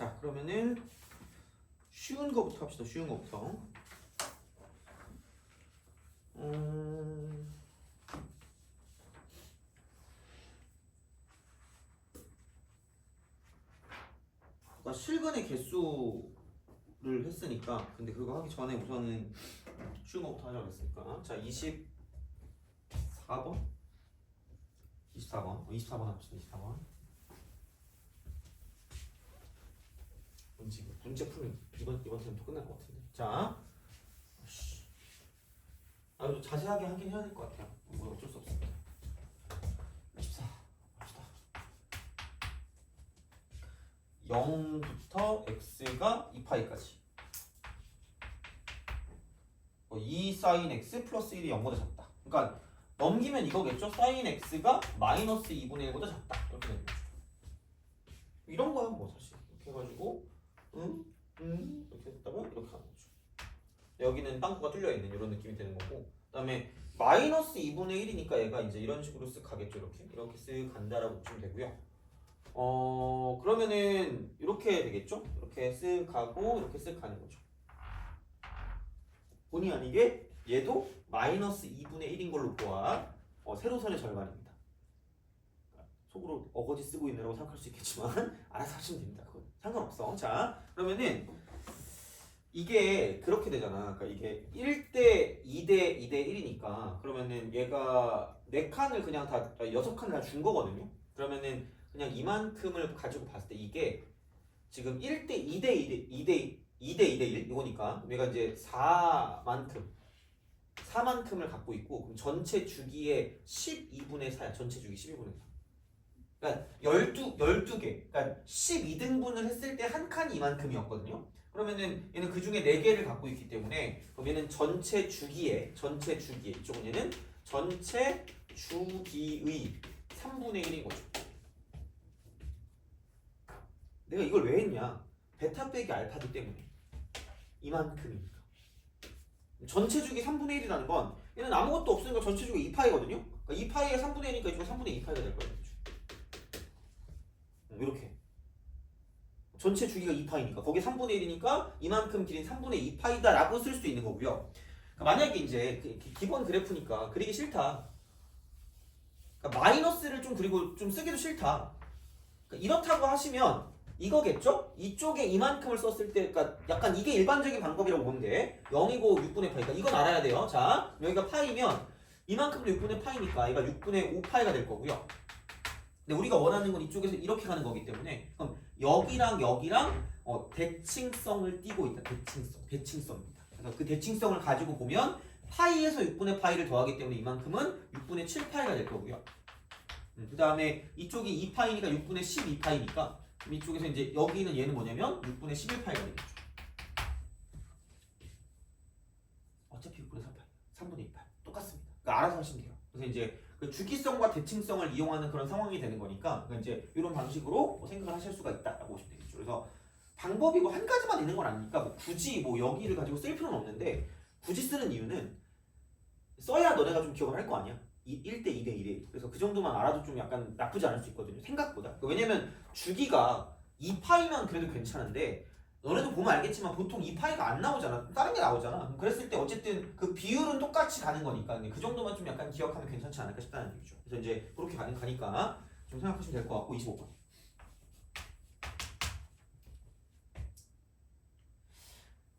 자, 그러면은 쉬운 거부터 합시다. 쉬운 거부터. 아까 실근의 개수를 했으니까, 근데 그거 하기 전에 우선은 쉬운 거부터 하자고 했으니까. 자, 24번? 24번 합시다. 24번. 문제 풀면 이번 템도 끝날 것 같은데. 자, 좀 자세하게 하긴 해야 될 것 같아요. 뭐 어쩔 수 없습니다. 24 합시다. 0부터 x가 2파이까지. 2 sin x 플러스 1이 0보다 작다. 그러니까 넘기면 이거겠죠? sin x가 마이너스 2분의 1보다 작다. 이렇게 되는 거죠. 이런 거야 뭐 사실. 이렇게 해가지고 이렇게 했다가 이렇게 하는 거죠. 여기는 빵꾸가 뚫려 있는 이런 느낌이 되는 거고, 그다음에 마이너스 2분의 1이니까 얘가 이제 이런 식으로 쓱 가겠죠. 이렇게 쓱 간다라고 보시면 되고요. 그러면은 이렇게 되겠죠? 이렇게 쓱 가고 이렇게 쓱 가는 거죠. 본의 아니게 얘도 마이너스 2분의 1인 걸로 보아 세로선의 절반입니다. 속으로 어거지 쓰고 있느라고 생각할 수 있겠지만 알아서 하시면 됩니다. 그건 상관없어. 자, 그러면은 이게 그렇게 되잖아. 그러니까 이게 1대 2대 2대 1이니까 그러면은 얘가 4칸을 그냥 다 6칸을 다 준 거거든요. 그러면은 그냥 이만큼을 가지고 봤을 때 이게 지금 1대 2대 2대 1 이거니까 얘가 이제 4만큼을 갖고 있고, 그럼 전체 주기의 12분의 4야. 전체 주기 12분의 4. 그러니까 12개. 그러니까 12등분을 했을 때 한 칸이 이만큼이었거든요. 그러면은 얘는 그 중에 4개를 갖고 있기 때문에 그럼 얘는 전체 주기의 이쪽은 얘는 전체 주기의 3분의 1인 거죠. 내가 이걸 왜 했냐? 베타 빼기 알파기 때문에. 이만큼이니까. 전체 주기 3분의 1이라는 건 얘는 아무것도 없으니까 전체 주기 2파이거든요. 그러니까 2파이가 3분의 1이니까 이쪽은 3분의 2파이가 될 거예요. 이렇게. 전체 주기가 2파이니까 거기에 3분의 1이니까 이만큼 길이는 3분의 2파이다 라고 쓸 수 있는 거고요. 그러니까 만약에 이제 기본 그래프니까 그리기 싫다. 그러니까 마이너스를 좀 그리고 좀 쓰기도 싫다. 그러니까 이렇다고 하시면 이거겠죠? 이쪽에 이만큼을 썼을 때, 그러니까 약간 이게 일반적인 방법이라고 보면 돼. 0이고 6분의 파이니까 이건 알아야 돼요. 자, 여기가 파이면 이만큼도 6분의 파이니까 얘가 6분의 5파이가 될 거고요. 근데 우리가 원하는 건 이쪽에서 이렇게 가는 거기 때문에 그럼 여기랑 대칭성을 띠고 있다. 대칭성입니다. 그래서 그 대칭성을 가지고 보면 파이에서 6분의 파이를 더하기 때문에 이만큼은 6분의 7파이가 될 거고요. 그 다음에 이쪽이 2파이니까 6분의 12파이니까 그럼 이쪽에서 이제 여기는 얘는 뭐냐면 6분의 11파이가 되겠죠. 어차피 6분의 3파이, 3분의 2파이 똑같습니다. 그러니까 알아서 하시면 돼요. 그래서 이제 그 주기성과 대칭성을 이용하는 그런 상황이 되는 거니까 이제 이런 방식으로 생각을 하실 수가 있다라고 보시면 되겠죠. 그래서 방법이 뭐 한 가지만 있는 건 아니니까 뭐 굳이 뭐 여기를 가지고 쓸 필요는 없는데, 굳이 쓰는 이유는 써야 너네가 좀 기억을 할 거 아니야. 1대 2대 1에. 그래서 그 정도만 알아도 좀 약간 나쁘지 않을 수 있거든요. 생각보다. 왜냐면 주기가 2파이면 그래도 괜찮은데 너네도 보면 알겠지만 보통 2파이가 안 나오잖아. 다른 게 나오잖아. 그랬을 때 어쨌든 그 비율은 똑같이 가는 거니까 그 정도만 좀 약간 기억하면 괜찮지 않을까 싶다는 얘기죠. 그래서 이제 그렇게 가니까 좀 생각하시면 될 것 같고. 25번.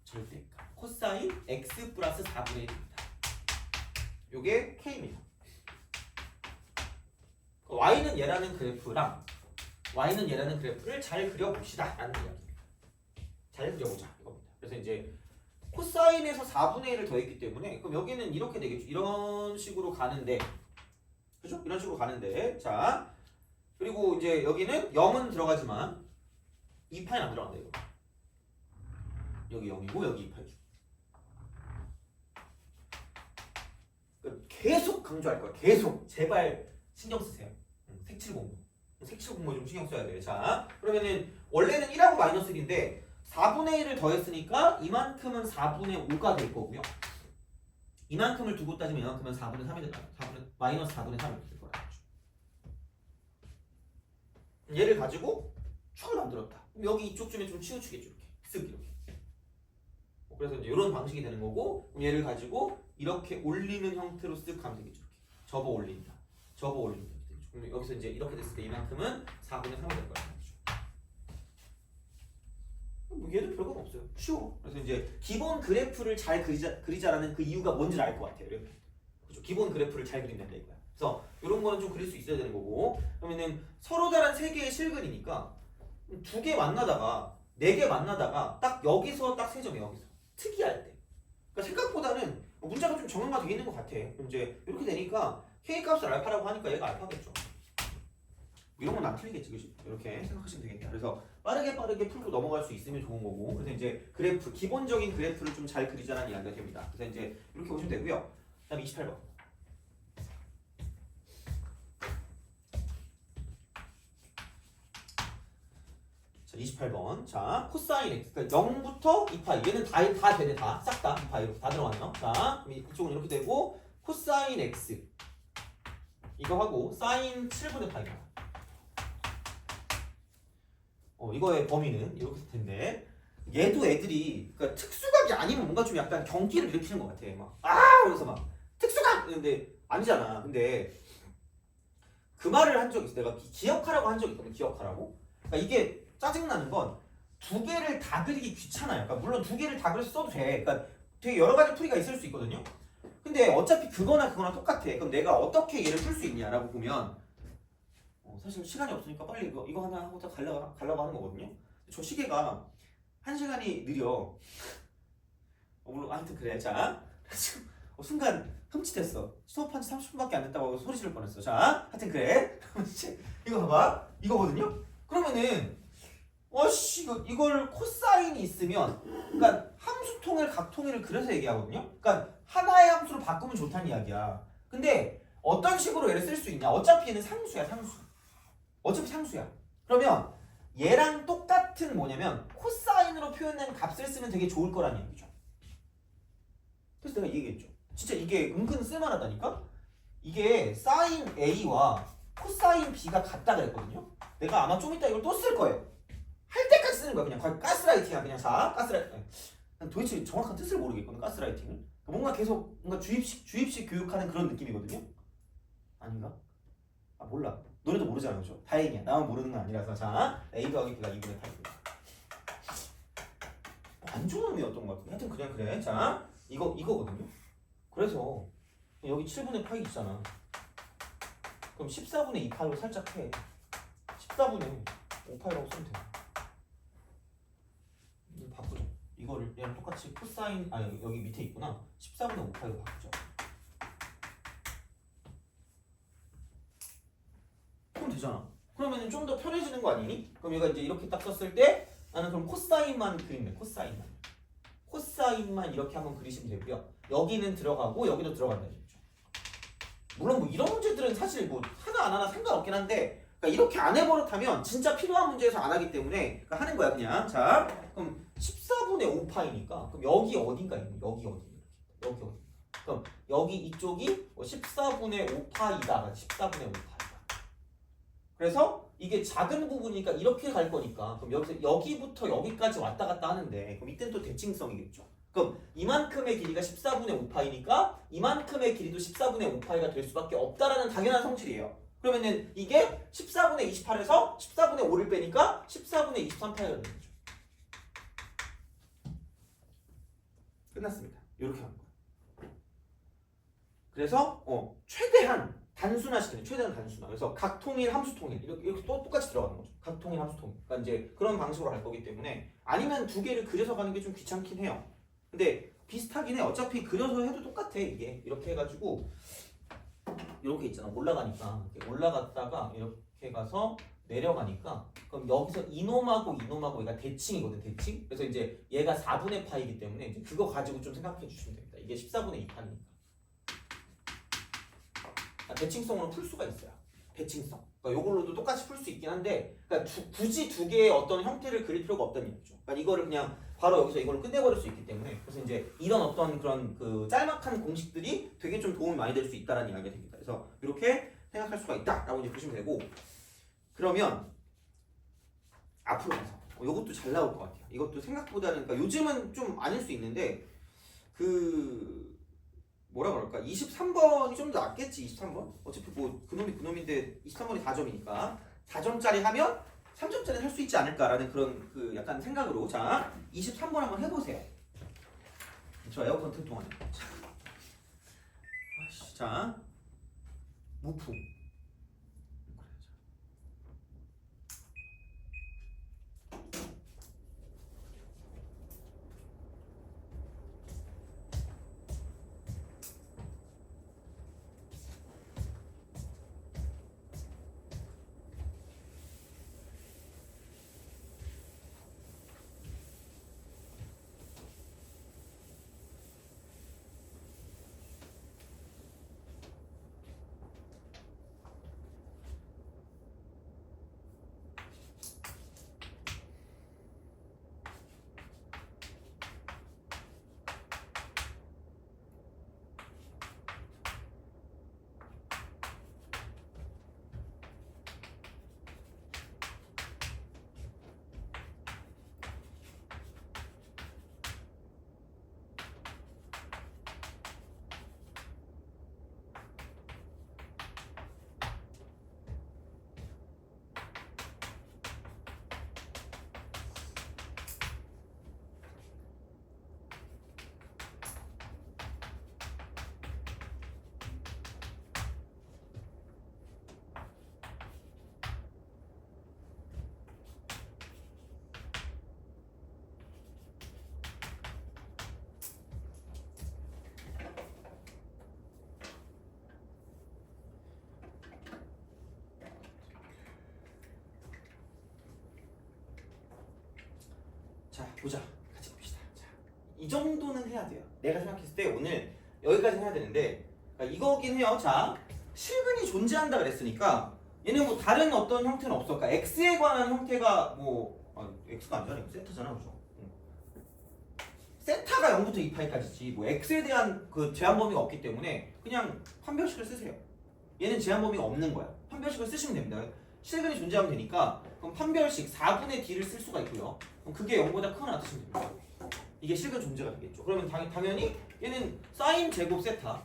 절대값. 코사인 x 플러스 4분의 1입니다. 요게 k입니다. y는 얘라는 그래프랑 y는 얘라는 그래프를 잘 그려봅시다 라는 이야기입니다. 잘 그려보자 이겁니다. 그래서 이제 코사인에서 4분의 1을 더했기 때문에 그럼 여기는 이렇게 되겠죠. 이런 식으로 가는데, 그죠? 이런 식으로 가는데, 자 그리고 이제 여기는 0은 들어가지만 2파이는 안 들어간다 이거. 여기 0이고 여기 2파이죠. 계속 강조할 거야. 계속 제발 신경 쓰세요. 색칠 공부 좀 신경 써야 돼. 자, 그러면은 원래는 1하고 마이너스 1인데 4분의 1을 더했으니까 이만큼은 4분의 5가 될 거고요. 이만큼을 두고 따지면 이만큼은 4분의 3이 될까요? 마이너스 4분의 3이 될 거라는 거죠. 얘를 가지고 축을 만들었다. 그럼 여기 이쪽 점에 좀 치우치겠죠. 이렇게 쓱 이렇게. 그래서 이제 이런 방식이 되는 거고, 그럼 얘를 가지고 이렇게 올리는 형태로 쓱 가면 되겠죠. 이렇게 접어 올린다, 접어 올린다. 그럼 여기서 이제 이렇게 됐을 때 이만큼은 4분의 3이 될 거야. 뭐 얘도 별거 없어요. 쉬워. 그래서 이제 기본 그래프를 잘 그리자라는 그 이유가 뭔지를 알 것 같아요. 이렇게. 그렇죠. 기본 그래프를 잘 그린다 이거야. 그래서 이런 거는 좀 그릴 수 있어야 되는 거고, 그러면은 서로 다른 세 개의 실근이니까 두 개 만나다가 네 개 만나다가 딱 여기서 딱 세 점이에요. 여기서 특이할 때. 그러니까 생각보다는 문자가 좀 정형화되어 있는 것 같아. 그럼 이제 이렇게 되니까 k 값을 알파라고 하니까 얘가 알파겠죠. 이런 건 안 틀리겠지, 그지? 이렇게 생각하시면 되겠다. 그래서 빠르게 풀고 넘어갈 수 있으면 좋은 거고, 그래서 이제 그래프, 기본적인 그래프를 좀 잘 그리자라는 이야기가 됩니다. 그래서 이제 이렇게 보시면 되고요. 그다음 28번. 자, 28번. 자, 코사인 x. 그러니까 0부터 2파이. 얘는 다 되네, 다. 싹 다. 2파이로 다 들어가네요. 자, 이쪽은 이렇게 되고, 코사인 x. 이거 하고, 사인 7분의 파이가. 이거의 범위는 이렇게 될 텐데, 얘도 애들이, 그러니까 특수각이 아니면 뭔가 좀 약간 경기를 일으키는 것 같아. 막, 그러면서 막, 특수각! 이런데, 아니잖아. 근데, 그 말을 한 적이 있어. 내가 기억하라고 한 적이 있거든, 기억하라고. 그러니까 이게 짜증나는 건, 두 개를 다 그리기 귀찮아요. 그러니까 물론 두 개를 다 그려서 써도 돼. 그러니까 되게 여러 가지 풀이가 있을 수 있거든요. 근데 어차피 그거나 똑같아. 그럼 내가 어떻게 얘를 풀 수 있냐라고 보면, 사실 시간이 없으니까 빨리 이거 하나 하고 딱 가려고 하는 거거든요. 저 시계가 1시간이 느려. 물론 하여튼 그래. 자, 지금 순간 흠칫했어. 수업한 지 30분밖에 안 됐다고 소리 지를 뻔했어. 자, 하여튼 그래. 이거 봐봐. 이거거든요. 그러면은 이걸 코사인이 있으면, 그러니까 함수통일, 각통일을 그래서 얘기하거든요. 그러니까 하나의 함수로 바꾸면 좋다는 이야기야. 근데 어떤 식으로 얘를 쓸 수 있냐? 어차피 얘는 상수야, 상수. 어차피 상수야. 그러면 얘랑 똑같은 뭐냐면 코사인으로 표현된 값을 쓰면 되게 좋을 거라는 얘기죠. 그래서 내가 얘기했죠. 진짜 이게 은근 쓸만하다니까? 이게 사인 A와 코사인 B가 같다 그랬거든요. 내가 아마 좀 이따 이걸 또 쓸 거예요. 할 때까지 쓰는 거야. 그냥 거의 가스라이팅이야. 그냥 자, 가스라이팅. 도대체 정확한 뜻을 모르겠거든, 가스라이팅을. 뭔가 계속 뭔가 주입식 교육하는 그런 느낌이거든요. 아닌가? 몰라. 너네도 모르잖아, 그죠? 다행이야. 나만 모르는 건 아니라서. 자, A 더하기 B가 2분의 8입니다. 안 좋은 의미였던 것 같은데. 하여튼 그냥 그래. 자, 이거거든요. 그래서 여기 7분의 8이 있잖아. 그럼 14분의 2파이로 살짝 해. 14분의 5파이라고 쓰면 돼. 바꾸자. 이거를 얘랑 똑같이 코사인, 여기 밑에 있구나. 14분의 5파이로 바꾸자. 그럼 되잖아. 그러면 좀 더 편해지는 거 아니니? 그럼 얘가 이제 이렇게 딱 썼을 때 나는 그럼 코사인만 그리면 코사인만 이렇게 한번 그리시면 되고요. 여기는 들어가고 여기도 들어간다 했죠. 물론 뭐 이런 문제들은 사실 뭐 하나 안 하나 상관없긴 한데, 그러니까 이렇게 안 해버릇하면 진짜 필요한 문제에서 안 하기 때문에 그러니까 하는 거야 그냥. 자, 그럼 14분의 5파이니까 그럼 여기 어딘가 있니? 여기 어디? 그럼 여기 이쪽이 14분의 5파이다. 14분의 5파. 그래서 이게 작은 부분이니까 이렇게 갈 거니까 그럼 여기부터 여기까지 왔다 갔다 하는데 그럼 이때는 또 대칭성이겠죠. 그럼 이만큼의 길이가 14분의 5파이니까 이만큼의 길이도 14분의 5파이가 될 수밖에 없다라는 당연한 성질이에요. 그러면은 이게 14분의 28에서 14분의 5를 빼니까 14분의 23파이가 되는 거죠. 끝났습니다. 이렇게 하는 거예요. 그래서 최대한 단순화시키는, 최대한 단순화. 그래서 각통일, 함수통일 이렇게 또 똑같이 들어가는 거죠. 각통일, 함수통일. 그러니까 이제 그런 방식으로 갈 거기 때문에, 아니면 두 개를 그려서 가는 게 좀 귀찮긴 해요. 근데 비슷하긴 해. 어차피 그려서 해도 똑같아. 이게 이렇게 해가지고 이렇게 있잖아. 올라가니까 이렇게 올라갔다가 이렇게 가서 내려가니까 그럼 여기서 이놈하고 얘가 대칭이거든. 대칭. 그래서 이제 얘가 4분의 파이기 때문에 이제 그거 가지고 좀 생각해 주시면 됩니다. 이게 14분의 2파니까. 대칭성으로 풀 수가 있어요. 대칭성. 그러니까 이걸로도 똑같이 풀 수 있긴 한데, 그러니까 굳이 두 개의 어떤 형태를 그릴 필요가 없다는 얘기죠. 그러니까 이거를 그냥 바로 여기서 이걸 끝내버릴 수 있기 때문에, 그래서 이제 이런 어떤 그런 그 짤막한 공식들이 되게 좀 도움이 많이 될 수 있다라는 이야기가 됩니다. 그래서 이렇게 생각할 수가 있다라고 이제 보시면 되고, 그러면 앞으로 가서 요것도 잘 나올 것 같아요. 이것도 생각보다는 그러니까 요즘은 좀 아닐 수 있는데 그 뭐라 그럴까 23번이 좀 더 낫겠지. 23번 어차피 뭐 그놈이 그놈인데 23번이 4점이니까 4점짜리 하면 3점짜리 할 수 있지 않을까라는 그런 그 약간 생각으로 자 23번 한번 해보세요. 저 에어컨 틀 동안에 자 무풍 자 보자 같이 봅시다. 자, 이 정도는 해야 돼요. 내가 생각했을 때 오늘 여기까지 해야 되는데 그러니까 이거긴 해요. 자 실근이 존재한다 그랬으니까 얘는 뭐 다른 어떤 형태는 없을까? x에 관한 형태가 뭐 x가 아니잖아. 이거 세타잖아, 그죠? 세타가 0부터 2파이까지지 뭐 x에 대한 그 제한 범위가 없기 때문에 그냥 판별식을 쓰세요. 얘는 제한 범위가 없는 거야. 판별식을 쓰시면 됩니다. 실근이 존재하면 되니까 그럼 판별식 4분의 d를 쓸 수가 있고요. 그럼 그게 0보다 크거나 같으시면 됩니다. 이게 실근 존재가 되겠죠. 그러면 당연히 얘는 사인 제곱 세타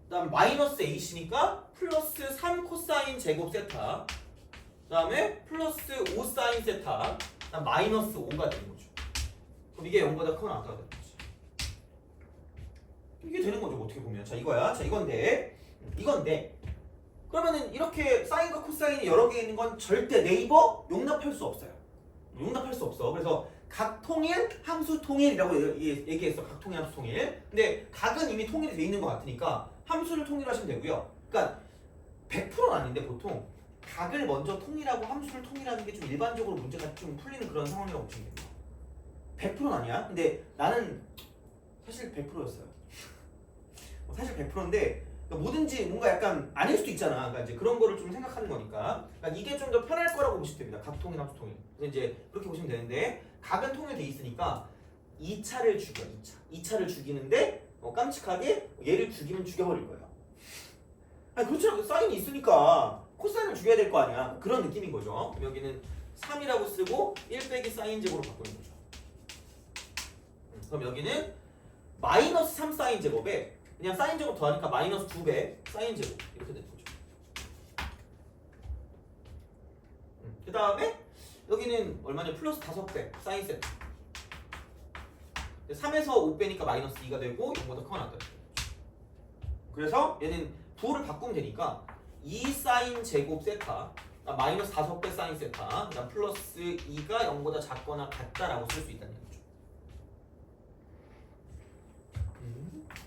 그다음 마이너스 ac니까 플러스 3 코사인 제곱 세타 그다음에 플러스 5 사인 세타 그다음 마이너스 5가 되는 거죠. 그럼 이게 0보다 크거나 같다가 되는 거지. 이게 되는 거죠. 어떻게 보면. 자 이거야. 자 이건데 그러면은 이렇게 사인과 코사인이 여러 개 있는 건 절대 네이버 용납할 수 없어요. 용납할 수 없어. 그래서 각통일, 함수 통일이라고 얘기했어. 각통일, 함수 통일. 근데 각은 이미 통일이 돼 있는 것 같으니까 함수를 통일하시면 되고요. 그러니까 100%는 아닌데 보통 각을 먼저 통일하고 함수를 통일하는 게 좀 일반적으로 문제가 좀 풀리는 그런 상황이라고 보시면 됩니다. 100%는 아니야. 근데 나는 사실 100%였어요. 사실 100%인데 뭐든지 뭔가 약간 아닐 수도 있잖아. 그러니까 이제 그런 거를 좀 생각하는 거니까. 그러니까 이게 좀 더 편할 거라고 보시면 됩니다. 각통일, 함수통일. 그래서 이제 그렇게 보시면 되는데 각은 통일돼 있으니까 2차를 죽여. 2차를 죽이는데 깜찍하게 얘를 죽이면 죽여버릴 거예요. 아니 그렇죠. 사인이 있으니까 코사인을 죽여야 될 거 아니야. 그런 느낌인 거죠. 여기는 3이라고 쓰고 1 빼기 사인 제곱으로 바꾸는 거죠. 그럼 여기는 마이너스 3 사인 제곱에 그냥 사인 제곱 더하니까 마이너스 2배 사인 제곱 이렇게 되는 거죠. 그 다음에 여기는 얼마냐 플러스 5배 사인 세타 3에서 5 빼니까 마이너스 2가 되고 0보다 크거나 같다. 그래서 얘는 부호를 바꾸면 되니까 2 사인 제곱 세타 마이너스 5배 사인 세타 그다음 플러스 2가 0보다 작거나 같다라고 쓸 수 있다는 거죠.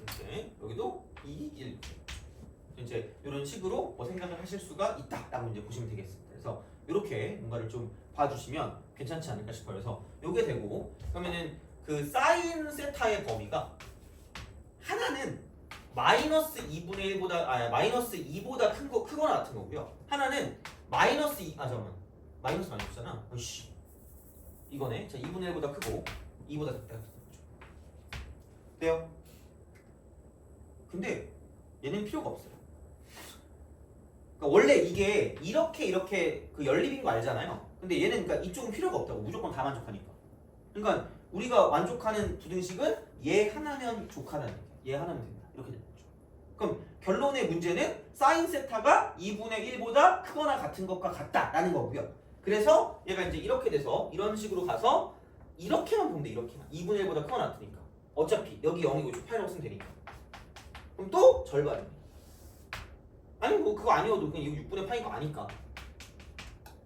이렇게 여기도 2, 1 이제 이런 식으로 뭐 생각을 하실 수가 있다라고 이제 보시면 되겠습니다. 그래서 이렇게 뭔가를 좀 봐주시면 괜찮지 않을까 싶어요. 그래서 요게 되고 그러면은 그 사인 세타의 범위가 하나는 마이너스 2분의 1보다 마이너스 2보다 크거나 같은 거고요. 하나는 마이너스 2 잠깐만 마이너스 많이 없잖아. 어이씨 이거네. 자 2분의 1보다 크고 2보다 작다. 돼요? 근데 얘는 필요가 없어요. 그러니까 원래 이게 이렇게 그 연립인 거 알잖아요. 근데 얘는 그러니까 이쪽은 필요가 없다고. 무조건 다 만족하니까. 그러니까 우리가 만족하는 부등식은 얘 하나면 족하다는 얘기야. 얘 하나면 된다. 이렇게 되는 거죠. 그럼 결론의 문제는 사인 세타가 2분의 1보다 크거나 같은 것과 같다라는 거고요. 그래서 얘가 이제 이렇게 돼서 이런 식으로 가서 이렇게만 보면 돼. 이렇게만. 2분의 1보다 크거나 같으니까. 어차피 여기 0이고 8이라고 쓰면 되니까. 그럼 또 절반입니다. 아니 뭐 그거 아니어도 그냥 이거 6분의 8인 거 아니까.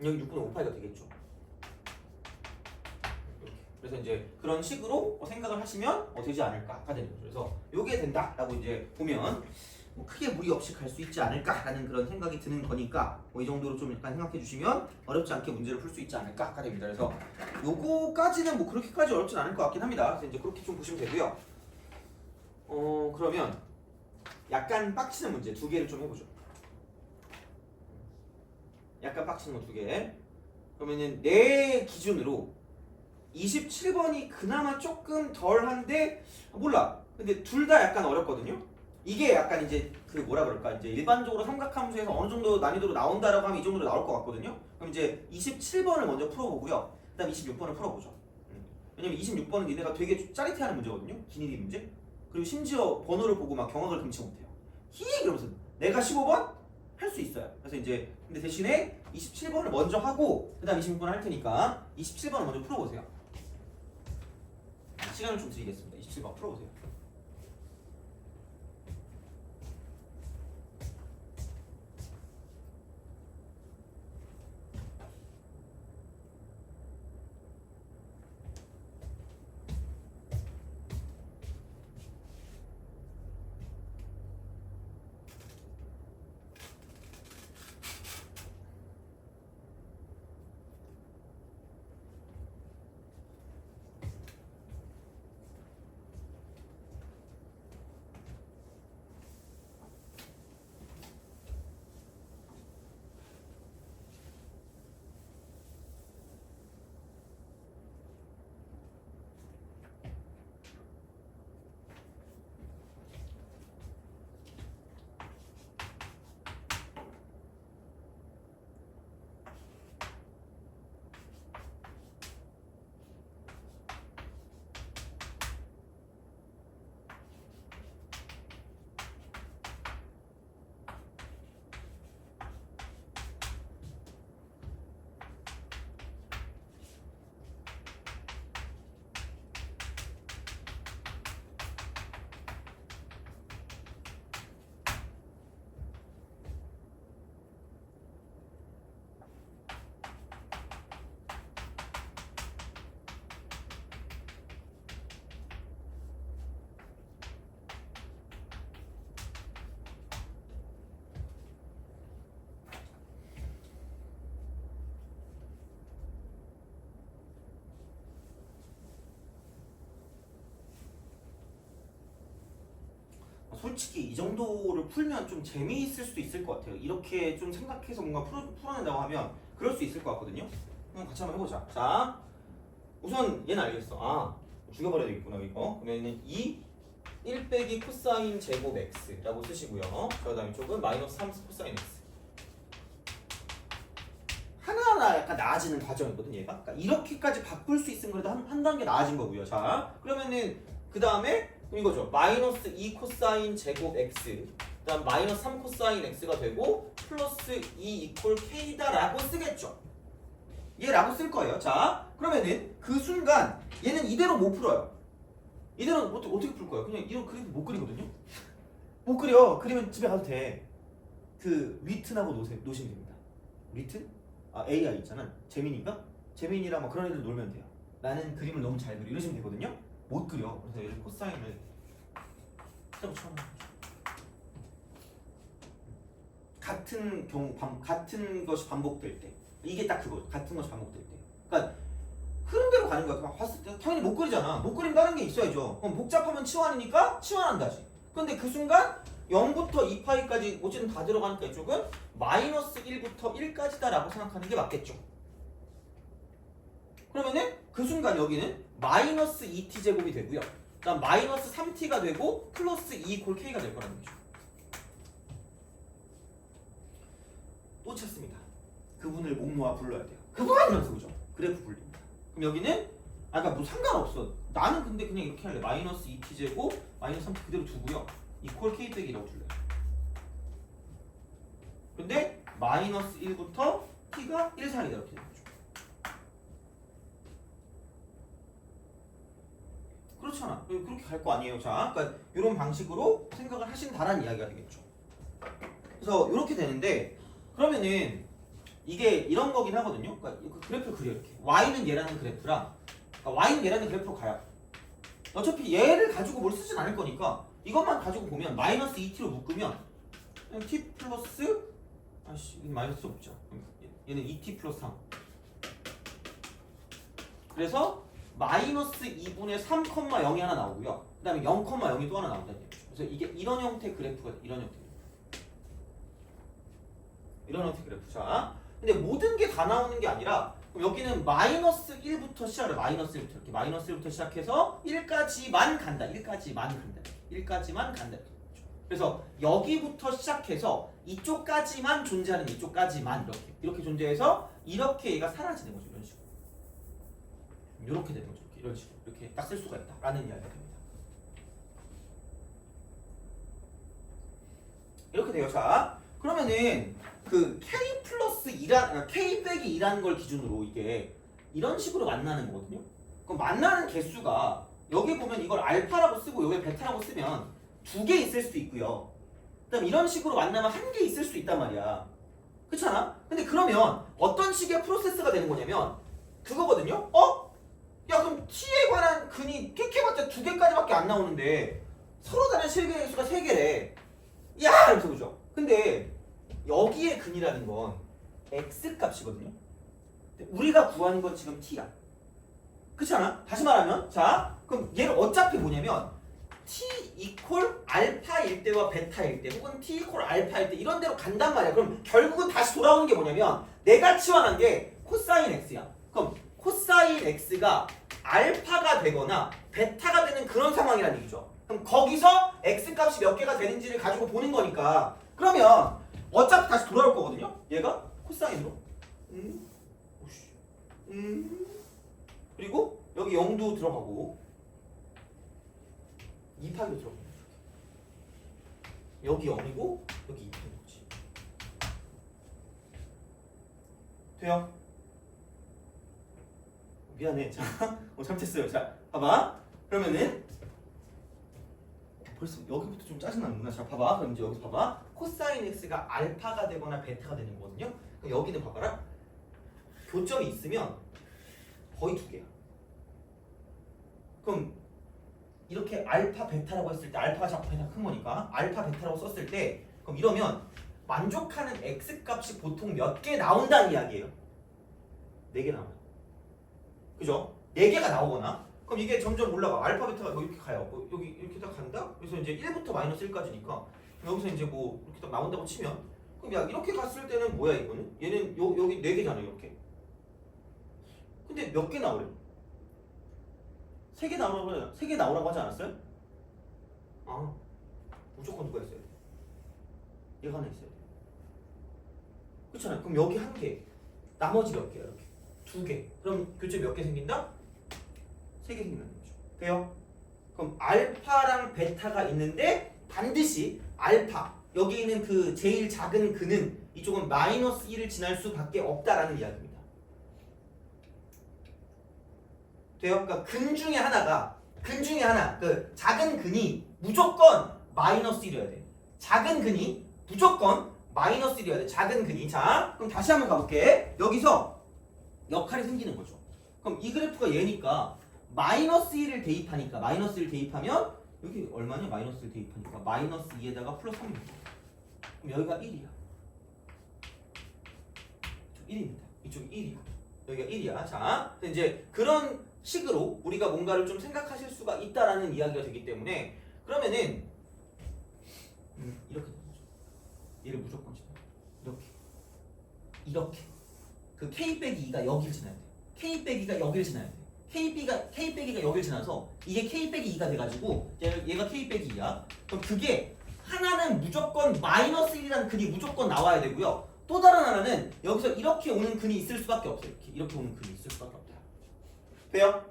여기 6분의 5파이가 되겠죠. 이렇게. 그래서 이제 그런 식으로 생각을 하시면 되지 않을까가 되는 거죠. 그래서 요게 된다라고 이제 보면 뭐 크게 무리 없이 갈 수 있지 않을까라는 그런 생각이 드는 거니까 뭐 이 정도로 좀 약간 생각해 주시면 어렵지 않게 문제를 풀 수 있지 않을까가 됩니다. 그래서 요거까지는 뭐 그렇게까지 어렵진 않을 것 같긴 합니다. 그래서 이제 그렇게 좀 보시면 되고요. 그러면 약간 빡치는 문제 두 개를 좀 해보죠. 약간 빡치는 거 두 개. 그러면은 내 기준으로 27번이 그나마 조금 덜한데 몰라. 근데 둘 다 약간 어렵거든요. 이게 약간 이제 그 뭐라 그럴까 이제 일반적으로 삼각함수에서 어느 정도 난이도로 나온다라고 하면 이 정도로 나올 것 같거든요. 그럼 이제 27번을 먼저 풀어보고요. 그다음 26번을 풀어보죠. 왜냐면 26번은 니네가 되게 짜릿해하는 문제거든요. 기니디 문제. 그리고 심지어 번호를 보고 막 경악을 금치 못해요. 히 이러면서 내가 15번 할 수 있어요. 그래서 이제 근데 대신에 27번을 먼저 하고 그다음 26번을 할 테니까 27번을 먼저 풀어보세요. 시간을 좀 드리겠습니다. 27번 풀어보세요. 솔직히 이 정도를 풀면 좀 재미있을 수도 있을 것 같아요. 이렇게 좀 생각해서 뭔가 풀어낸다고 하면 그럴 수 있을 것 같거든요. 그럼 같이 한번 해보자. 자, 우선 얘는 알겠어. 아, 죽여버려야 되겠구나 이거. 그러면은 1 빼기 코사인 제곱 x라고 쓰시고요. 그 다음에 이쪽은 마이너스 3 코사인 x. 하나하나 약간 나아지는 과정이거든 얘가. 그러니까 이렇게까지 바꿀 수 있으면 그래도 한 단계 나아진 거고요. 자, 그러면은 그 다음에 이거죠. 마이너스 2 코사인 제곱 x 그 다음 마이너스 3 코사인 x가 되고 플러스 2 이퀄 k다 라고 쓰겠죠. 얘라고 쓸 거예요. 자, 그러면은 그 순간 얘는 이대로 못 풀어요. 이대로 어떻게 풀 거예요? 그냥 이런 그림도 못 그리거든요. 못 그려. 그리면 집에 가도 돼. 그 위튼하고 놓으시면 됩니다. 위튼? 아 AI 있잖아. 재민이가? 재민이랑 막 그런 애들 놀면 돼요. 나는 그림을 너무 잘 그려. 이러시면 되거든요. 못 그려. 그래서 얘를 코사인을 그대로 쳐놓는 거죠. 같은 것이 반복될 때 이게 딱 그거 같은 것이 반복될 때 그러니까 흐름대로 가는 거야. 그냥 봤을 때 당연히 못 그리잖아. 못 그리면 다른 게 있어야죠. 그럼 복잡하면 치환이니까 치환한다지. 근데 그 순간 0부터 2파이까지 어쨌든 다 들어가니까 이쪽은 마이너스 1부터 1까지다 라고 생각하는 게 맞겠죠. 그러면은 그 순간 여기는 마이너스 2t 제곱이 되고요. 그다음 마이너스 3t가 되고 플러스 2 골 k가 될 거라는 거죠. 또 찾습니다. 그분을 목 놓아 불러야 돼요. 이러면서 그죠? 그래프 굴립니다. 그럼 여기는 아까 뭐 상관없어. 나는 근데 그냥 이렇게 할래. 마이너스 2t 제곱 마이너스 3t 그대로 두고요. 이퀄 k 빼기라고 줄래. 근데 마이너스 1부터 t가 1 사이다 이렇게 되는 거죠. 그렇잖아. 그렇게 갈 거 아니에요. 자, 그러니까 이런 방식으로 생각을 하신다라는 이야기가 되겠죠. 그래서 이렇게 되는데 그러면은 이게 이런 거긴 하거든요. 그러니까 그 그래프를 그려 이렇게. y는 얘라는 그래프랑 그러니까 y는 얘라는 그래프로 가요. 어차피 얘를 가지고 뭘 쓰진 않을 거니까 이것만 가지고 보면 마이너스 2t로 묶으면 그냥 t 플러스 아씨 마이너스 없죠. 얘는 2t 플러스 3. 그래서 마이너스 2분의 3,0이 하나 나오고요. 그 다음에 0,0이 또 하나 나온다는 얘기죠. 그래서 이게 이런 형태의 그래프가 이런 형태. 이런 형태 그래프. 자, 근데 모든 게 다 나오는 게 아니라 그럼 여기는 마이너스 1부터 시작을 마이너스 1부터 이렇게 마이너스 1부터 시작해서 1까지만 간다. 1까지만 간다. 1까지만 간다. 그래서 여기부터 시작해서 이쪽까지만 존재하는 이쪽까지만 이렇게 존재해서 이렇게 얘가 사라지는 거죠. 이런 식으로. 이렇게 되는 거죠. 이런 식으로. 이렇게 딱 쓸 수가 있다라는 이야기가 됩니다. 이렇게 돼요. 자, 그러면은 그 k 플러스 2란 k 빼기 2라는 걸 기준으로 이게 이런 식으로 만나는 거거든요. 그럼 만나는 개수가 여기 보면 이걸 알파라고 쓰고 여기 베타라고 쓰면 2개 있을 수도 있고요. 그다음 이런 식으로 만나면 1개 있을 수 있단 말이야. 그렇잖아? 근데 그러면 어떤 식의 프로세스가 되는 거냐면 그거거든요. 야 그럼 t에 관한 근이 깨끗해봤자 2개까지밖에 안 나오는데 서로 다른 실근의 개수가 3개래. 야! 이러면서 그죠? 근데 여기에 근이라는 건 x 값이거든요. 우리가 구하는 건 지금 t야. 그렇잖아? 다시 말하면 자 그럼 얘를 어차피 뭐냐면 t 이퀄 알파일 때와 베타일 때 혹은 t 이퀄 알파일 때 이런 데로 간단 말이야. 그럼 결국은 다시 돌아오는 게 뭐냐면 내가 치환한 게 코사인 x야. 그럼 코사인 x가 알파가 되거나 베타가 되는 그런 상황이라는 얘기죠. 그럼 거기서 x 값이 몇 개가 되는지를 가지고 보는 거니까 그러면 어차피 다시 돌아올 거거든요. 얘가 코사인으로 그리고 여기 0도 들어가고 2파이로 들어가고 여기 0이고 여기 2파인 거지. 돼요? 미안해. 자, 잘못했어요. 자, 봐봐. 그러면은 벌써 여기부터 좀 짜증나는구나. 자, 봐봐. 그럼 이제 여기서 봐봐. 코사인 x가 알파가 되거나 베타가 되는 거거든요. 그럼 여기는 봐봐라. 교점이 있으면 거의 2개야. 그럼 이렇게 알파 베타라고 했을 때 알파가 자꾸 베타가 큰 거니까 알파 베타라고 썼을 때 그럼 이러면 만족하는 x 값이 보통 몇 개 나온다는 이야기예요. 4개 나와요. 그죠? 4개가 나오거나 그럼 이게 점점 올라가. 알파 베타가 뭐 이렇게 가요. 뭐 여기 이렇게 딱 간다? 그래서 이제 1부터 마이너스 1까지니까 여기서 이제 뭐 이렇게 딱 나온다고 치면 그럼 야 이렇게 갔을 때는 뭐야 이거는? 얘는 여기 4개잖아요. 이렇게. 근데 몇 개 나오래? 3개 나오라고 하지 않았어요? 아, 무조건 누가 있어야 돼? 얘가 하나 있어야 돼. 그렇잖아요. 그럼 여기 1개, 나머지 몇 개야? 이렇게 2개. 그럼 교점이 몇 개 생긴다? 3개 생긴다는 거죠. 돼요? 그럼 알파랑 베타가 있는데 반드시 알파 여기 있는 그 제일 작은 근은 이쪽은 마이너스 1을 지날 수밖에 없다라는 이야기입니다. 돼요? 그러니까 근 중에 하나 그 작은 근이 무조건 마이너스 1이어야 돼. 작은 근이 무조건 마이너스 1이어야 돼. 작은 근이. 자, 그럼 다시 한번 가볼게. 여기서 역할이 생기는 거죠. 그럼 이 그래프가 얘니까 마이너스 1을 대입하니까 마이너스 1 대입하면 여기 얼마냐? 마이너스 1 대입하니까 마이너스 2에다가 플러스 3입니다. 그럼 여기가 1이야. 이쪽 1입니다. 이쪽 1이야. 여기가 1이야. 자, 이제 그런 식으로 우리가 뭔가를 좀 생각하실 수가 있다라는 이야기가 되기 때문에 그러면은 이렇게 되는 거죠. 얘를 무조건 지나요. 이렇게 그 k 빼기 2가 여길 지나야 돼. k 빼기 2가 여길 지나야 돼. k 빼기가 여길 지나서 이게 k 빼기 2가 돼가지고 얘가 k 빼기 2야. 그럼 그게 하나는 무조건 마이너스 1이라는 근이 무조건 나와야 되고요. 또 다른 하나는 여기서 이렇게 오는 근이 있을 수밖에 없어요. 이렇게 오는 근이 있을 수밖에 없다. 돼요?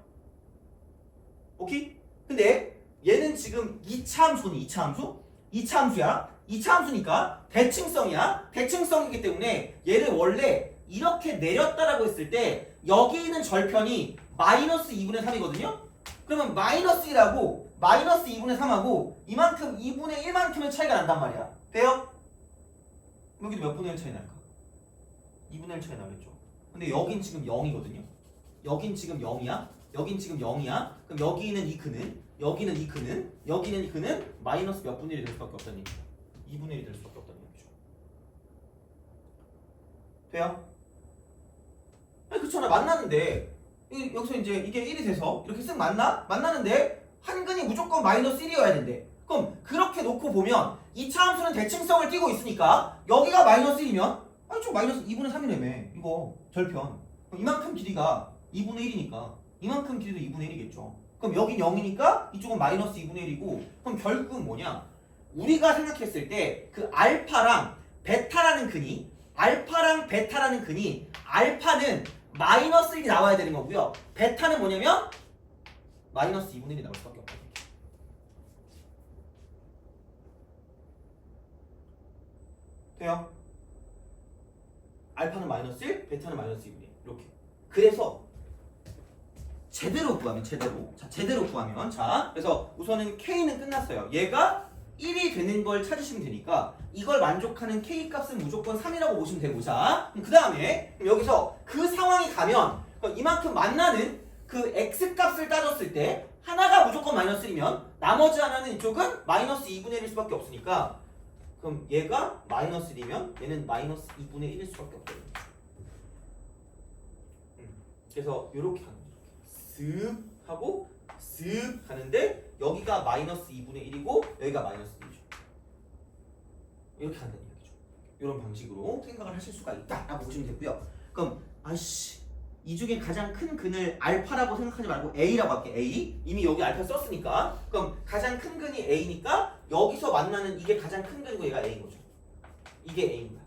오케이? 근데 얘는 지금 2차 함수니 2차 함수? 2차 함수야. 2차 함수니까 대칭성이야. 대칭성이기 때문에 얘를 원래 이렇게 내렸다라고 했을 때 여기 있는 절편이 마이너스 2분의 3이거든요. 그러면 마이너스 1하고 마이너스 2분의 3하고 이만큼 2분의 1만큼의 차이가 난단 말이야. 돼요? 여기도 몇 분의 1 차이 날까? 2분의 1 차이 나겠죠. 근데 여긴 지금 0이거든요. 여긴 지금 0이야. 여긴 지금 0이야. 그럼 여기 있는 이 근은 여기는 이 근은 여기는 이 근은 마이너스 몇 분의 1이 될 수밖에 없다는 얘기죠. 2분의 1이 될 수밖에 없다는 얘기죠. 돼요? 아니 그렇잖아. 만나는데 여기서 이제 이게 1이 돼서 이렇게 쓱 만나는데 한 근이 무조건 마이너스 1이어야 된대. 그럼 그렇게 놓고 보면 2차 함수는 대칭성을 띠고 있으니까 여기가 마이너스 1이면 아니 저 마이너스 2분의 3이라며 이거 절편. 그럼 이만큼 길이가 2분의 1이니까 이만큼 길이도 2분의 1이겠죠. 그럼 여긴 0이니까 이쪽은 마이너스 2분의 1이고 그럼 결국은 뭐냐? 우리가 생각했을 때 그 알파랑 베타라는 근이 알파는 마이너스 1이 나와야 되는 거고요. 베타는 뭐냐면 마이너스 2분의 1이 나올 수밖에 없다. 돼요? 알파는 마이너스 1, 베타는 마이너스 2분의 1 이렇게. 그래서 제대로 구하면 자 그래서 우선은 K는 끝났어요. 얘가 1이 되는 걸 찾으시면 되니까 이걸 만족하는 K 값은 무조건 3이라고 보시면 되고 자 그 다음에 여기서 그 상황이 가면 이만큼 만나는 그 X 값을 따졌을 때 하나가 무조건 마이너스 1이면 나머지 하나는 이쪽은 마이너스 2분의 1일 수밖에 없으니까 그럼 얘가 마이너스 1이면 얘는 마이너스 2분의 1일 수밖에 없거든요. 그래서 이렇게 하는 거죠. 쓱 하고 쓱 가는데 여기가 마이너스 2분의 1이고 여기가 마이너스 1이죠. 이렇게 한다는 얘기죠. 이런 방식으로 생각을 하실 수가 있다라고 보시면 되고요. 그럼 이 중에 가장 큰 근을 알파라고 생각하지 말고 A라고 할게. A. 이미 여기 알파 썼으니까. 그럼 가장 큰 근이 A니까 여기서 만나는 이게 가장 큰 근이고 얘가 A인 거죠. 이게 A인 거야.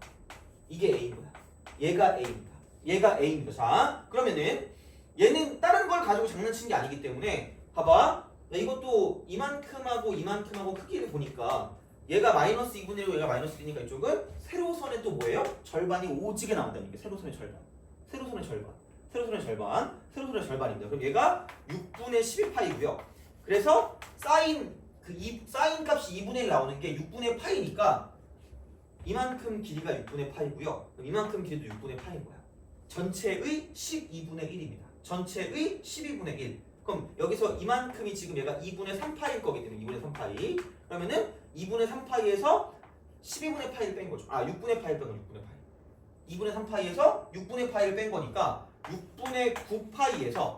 이게 A인 거야. 얘가 A입니다. 얘가 A입니다. 자, 그러면은 얘는 다른 걸 가지고 장난치는 게 아니기 때문에 봐봐. 이것도 이만큼하고 이만큼하고 크기를 보니까 얘가 마이너스 2분의 1이고 얘가 마이너스 1이니까 이쪽은 세로선의 또 뭐예요? 절반이 오지게 나온다는 게 세로선의 절반. 세로선의 절반. 세로선의 절반. 세로선의 절반입니다. 그럼 얘가 6분의 12파이고요. 그래서 사인 값이 2분의 1 나오는 게 6분의 파이니까 이만큼 길이가 6분의 파이고요. 그럼 이만큼 길이도 6분의 파인 거야. 전체의 12분의 1입니다. 전체의 12분의 1. 그럼 여기서 이만큼이 지금 얘가 2분의 3파일 거기 때문에 2분의 3파이. 그러면은 2분의 3파이에서 12분의 파이를 뺀 거죠. 6분의 파이를 뺀 거 6분의 파이. 2분의 3파이에서 6분의 파이를 뺀 거니까 6분의 9파이에서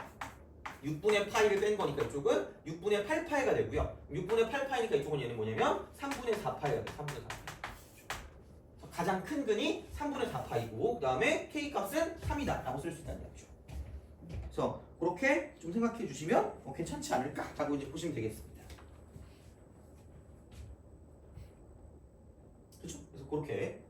6분의 파이를 뺀 거니까 이쪽은 6분의 8파이가 되고요. 6분의 8파이니까 이쪽은 얘는 뭐냐면 3분의 4파이가 돼요. 3분의 4파이. 가장 큰 근이 3분의 4파이고 그 다음에 K값은 3이다 라고 쓸 수 있다는 얘기죠. 그래서 그렇게 좀 생각해 주시면 괜찮지 않을까 라고 이제 보시면 되겠습니다. 그렇죠? 그래서 그렇게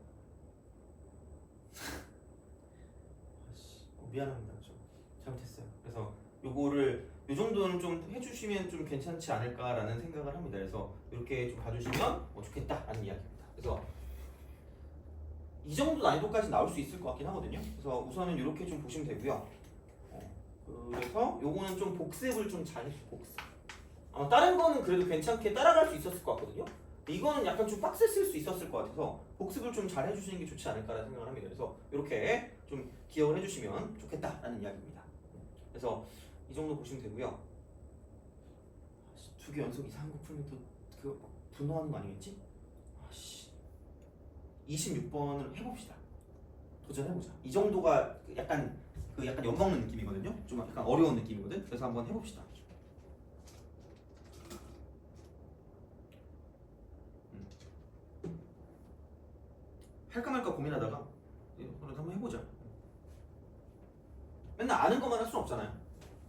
미안합니다. 좀 잘못했어요. 그래서 요거를 요 정도는 좀 해주시면 좀 괜찮지 않을까라는 생각을 합니다. 그래서 이렇게 좀 봐주시면 좋겠다라는 이야기입니다. 그래서 이 정도 난이도까지 나올 수 있을 것 같긴 하거든요. 그래서 우선은 이렇게 좀 보시면 되고요. 그래서 요거는 좀 복습을 좀 잘 해주세요. 복습. 다른 거는 그래도 괜찮게 따라갈 수 있었을 것 같거든요. 이거는 약간 좀 빡셌을 수 있었을 것 같아서 복습을 좀 잘 해주시는 게 좋지 않을까라는 생각을 합니다. 그래서 이렇게 좀 기억을 해주시면 좋겠다라는 이야기입니다. 그래서 이 정도 보시면 되고요. 2개 연속 이상한 거 풀면 또 그거 분노하는 거 아니겠지? 26번을 해봅시다. 도전해보자. 이 정도가 약간 엿먹는 느낌이거든요. 좀 약간 어려운 느낌이거든. 그래서 한번 해봅시다. 할까 말까 고민하다가 그래도 한번 해보자. 맨날 아는 것만 할 수는 없잖아요.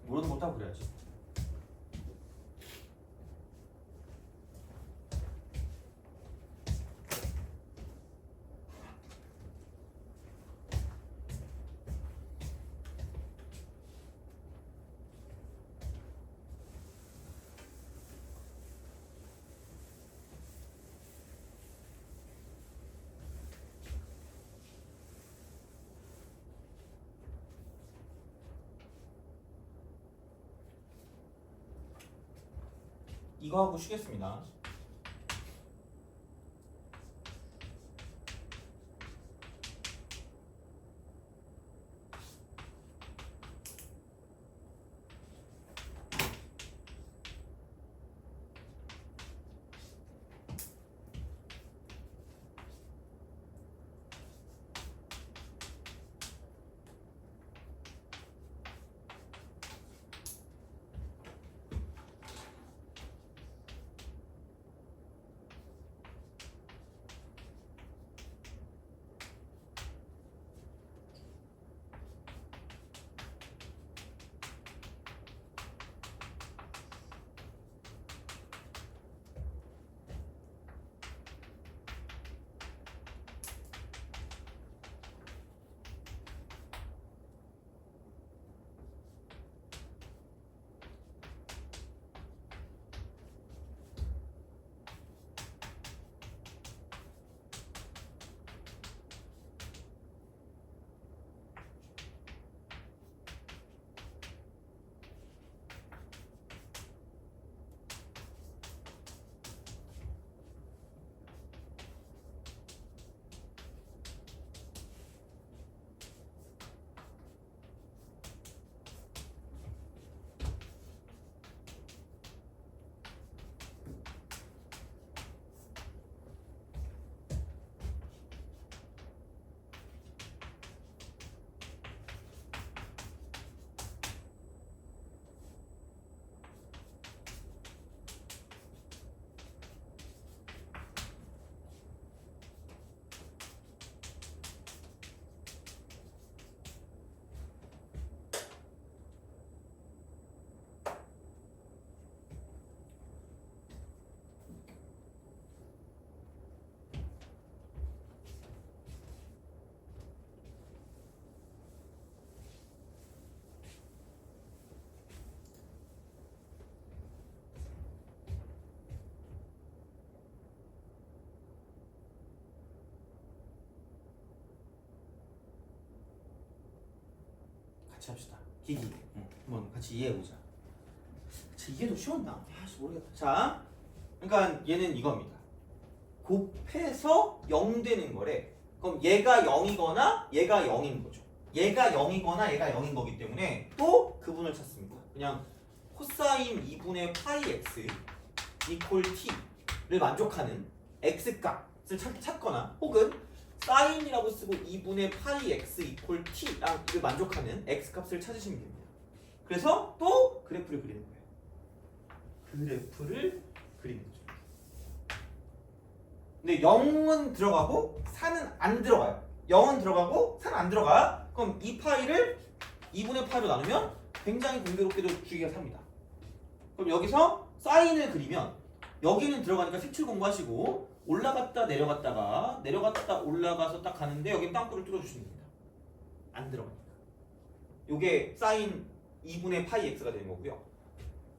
모르는 것도 하고 그래야지. 이거 하고 쉬겠습니다. 같이 합시다. 기기. 한번 같이 이해해보자. 이게 더 쉬웠나? 모르겠다. 자, 그러니까 얘는 이겁니다. 곱해서 0 되는 거래. 그럼 얘가 0이거나 얘가 0인 거죠. 얘가 0이거나 얘가 0인 거기 때문에 또 그분을 찾습니다. 그냥 코사인 2분의 파이 x 이퀄 t를 만족하는 x 값을 찾거나 혹은 사인이라고 쓰고 2분의 파이 x 이퀄 t랑 이를 만족하는 x 값을 찾으시면 됩니다. 그래서 또 그래프를 그리는 거예요. 그래프를 그리는 거죠. 근데 0은 들어가고 4는 안 들어가요. 0은 들어가고 4는 안 들어가. 그럼 이 파이를 2분의 파이로 나누면 굉장히 공교롭게도 주기가 삽니다. 그럼 여기서 사인을 그리면 여기는 들어가니까 색칠 공부하시고 올라갔다 내려갔다가 내려갔다 올라가서 딱 가는데 여기 땅굴을 뚫어주시면 됩니다. 안 들어가니까. 요게 사인 2분의 파이 x가 되는 거고요.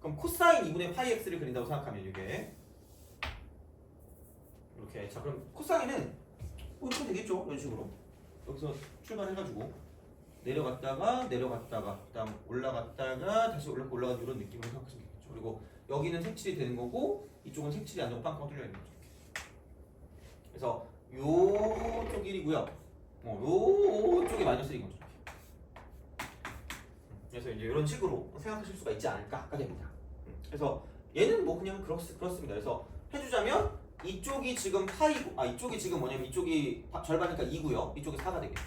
그럼 코사인 2분의 파이 x를 그린다고 생각하면 이게 이렇게. 자, 그럼 코사인은 뭐 이렇게 되겠죠. 이런 식으로 여기서 출발해가지고 내려갔다가 그다음 올라갔다가 다시 올라가는 이런 느낌으로 생각하시면 되겠죠. 그리고 여기는 색칠이 되는 거고 이쪽은 색칠이 안 되고 빵빵 뚫려 있는 거죠. 그래서 요쪽 1이고요. 요쪽이 마이너스 1인 거죠. 그래서 이제 이런 식으로 생각하실 수가 있지 않을까가 됩니다. 그래서 얘는 뭐 그냥 그렇습니다. 그래서 해주자면 이쪽이 지금 파이고, 이쪽이 지금 뭐냐면 이쪽이 절반이니까 2고요. 이쪽이 4가 되겠죠.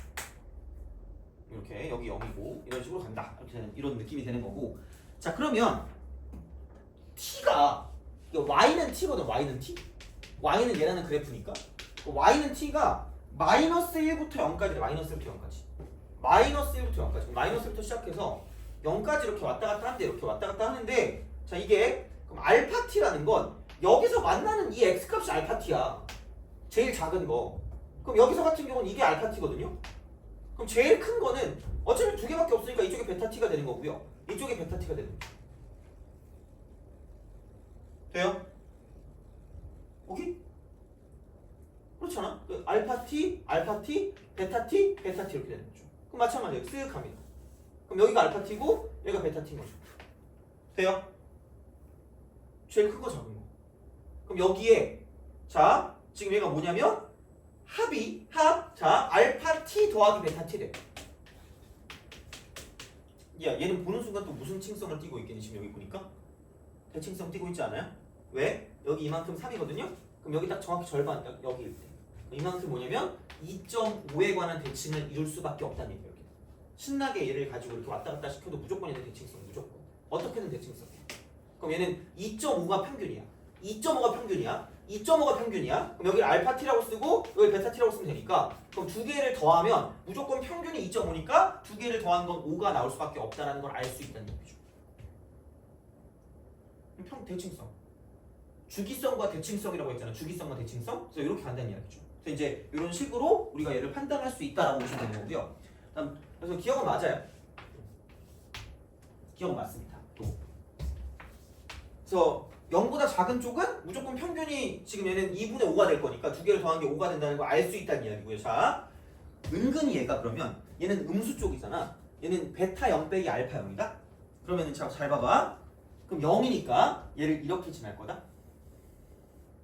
이렇게 여기 0이고 이런 식으로 간다. 이렇게 되는 이런 느낌이 되는 거고. 자, 그러면 t가 y는 t거든. y는 t. y는 얘라는 그래프니까 y는 t가 마이너스 1부터 0까지 마이너스 1부터 0까지 마이너스 1부터 0까지 마이너스 1부터 시작해서 0까지 이렇게 왔다 갔다 하는데 이렇게 왔다 갔다 하는데 자 이게 그럼 알파 t라는 건 여기서 만나는 이 x 값이 알파 t야. 제일 작은 거. 그럼 여기서 같은 경우는 이게 알파 t거든요. 그럼 제일 큰 거는 어차피 두 개밖에 없으니까 이쪽에 베타 t가 되는 거고요. 이쪽에 베타 t가 되는 거죠. 돼요? 오케이? 그렇잖아. 그 알파 t, 베타 t, 베타 t 이렇게 되는 거죠. 그럼 마찬가지예요. 쓱 합니다. 그럼 여기가 알파 t고 여기가 베타 t인 거죠. 돼요? 제일 큰 거 작은 거. 그럼 여기에 자 지금 얘가 뭐냐면 자 알파 t 더하기 베타 t 돼. 야 얘는 보는 순간 또 무슨 층성을 띠고 있겠니? 지금 여기 보니까 대칭성 띠고 있지 않아요? 왜? 여기 이만큼 3이거든요? 그럼 여기 딱 정확히 절반 여기일 때 이만큼 뭐냐면 2.5에 관한 대칭을 이룰 수밖에 없다는 얘기예요. 신나게 얘를 가지고 이렇게 왔다 갔다 시켜도 무조건 얘는 대칭성 무조건 어떻게든 대칭성이야. 그럼 얘는 2.5가 평균이야. 2.5가 평균이야. 2.5가 평균이야. 그럼 여기 알파 t라고 쓰고 여기 베타 t라고 쓰면 되니까 그럼 두 개를 더하면 무조건 평균이 2.5니까 두 개를 더한 건 5가 나올 수밖에 없다는 걸 알 수 있다는 얘기죠. 대칭성. 주기성과 대칭성이라고 했잖아. 주기성과 대칭성. 그래서 이렇게 간다는 이야기죠. 그래서 이제 이런 식으로 우리가 얘를 판단할 수 있다라고 보시면 되는 거고요. 그래서 기억은 맞아요. 기억은 맞습니다. 또. 그래서 0보다 작은 쪽은 무조건 평균이 지금 얘는 2분의 5가 될 거니까 두 개를 더한 게 5가 된다는 걸 알 수 있다는 이야기고요. 자, 은근히 얘가 그러면 얘는 음수 쪽이잖아. 얘는 베타 0 빼기 알파 0이다. 그러면은 잘 봐봐. 그럼 0이니까 얘를 이렇게 지날 거다.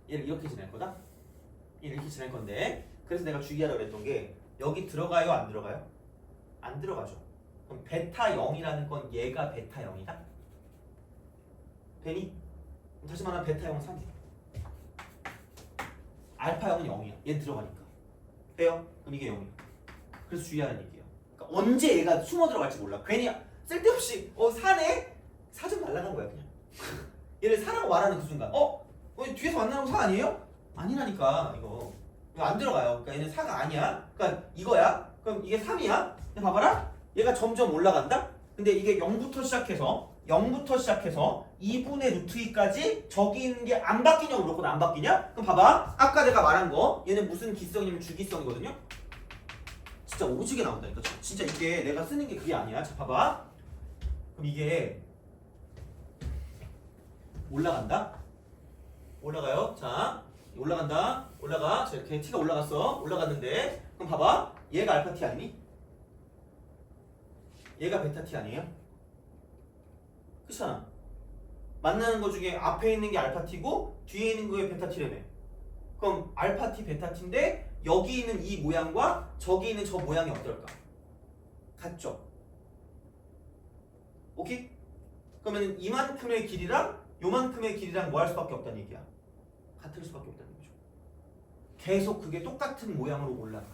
얘를 이렇게 지날 거다. 얘를 이렇게 지날 건데 그래서 내가 주의하라고 했던 게 여기 들어가요? 안 들어가요? 안 들어가죠. 그럼 베타 0이라는 건 얘가 베타 0이다. 되니? 다시 말하면 베타 0은 3이야. 알파 0은 0이야. 얘는 들어가니까. 돼요? 그럼 이게 0이야. 그래서 주의하라는 얘기예요. 그러니까 언제 얘가 숨어 들어갈지 몰라. 괜히 쓸데없이 사네? 사 좀 날라간 거야 그냥. 얘를 사라고 말하는 그 순간 뒤에서 만나는 거 사 아니에요? 아니라니까 이거 안 들어가요. 그러니까 얘는 4가 아니야. 그러니까 이거야. 그럼 이게 3이야. 근데 봐봐라. 얘가 점점 올라간다. 근데 이게 0부터 시작해서 2분의 루트 2까지 저기 있는 게 안 바뀌냐고 물었거든. 안 바뀌냐? 그럼 봐봐. 아까 내가 말한 거 얘는 무슨 기성이냐면 주기성이거든요. 진짜 오지게 나온다니까. 진짜 이게 내가 쓰는 게 그게 아니야. 자 봐봐. 그럼 이게 올라간다. 올라가요. 자 올라간다. 올라가. 자 이렇게 t가 올라갔어. 올라갔는데 그럼 봐봐. 얘가 알파 t 아니니? 얘가 베타 t 아니에요? 그렇잖아. 만나는 거 중에 앞에 있는 게 알파 t고 뒤에 있는 거에 베타 t라며. 그럼 알파 t 베타 t인데 여기 있는 이 모양과 저기 있는 저 모양이 어떨까? 같죠? 오케이? 그러면 이만큼의 길이랑 요만큼의 길이랑 뭐 할 수밖에 없다는 얘기야. 같을 수밖에 없다는 거죠. 계속 그게 똑같은 모양으로 올라가.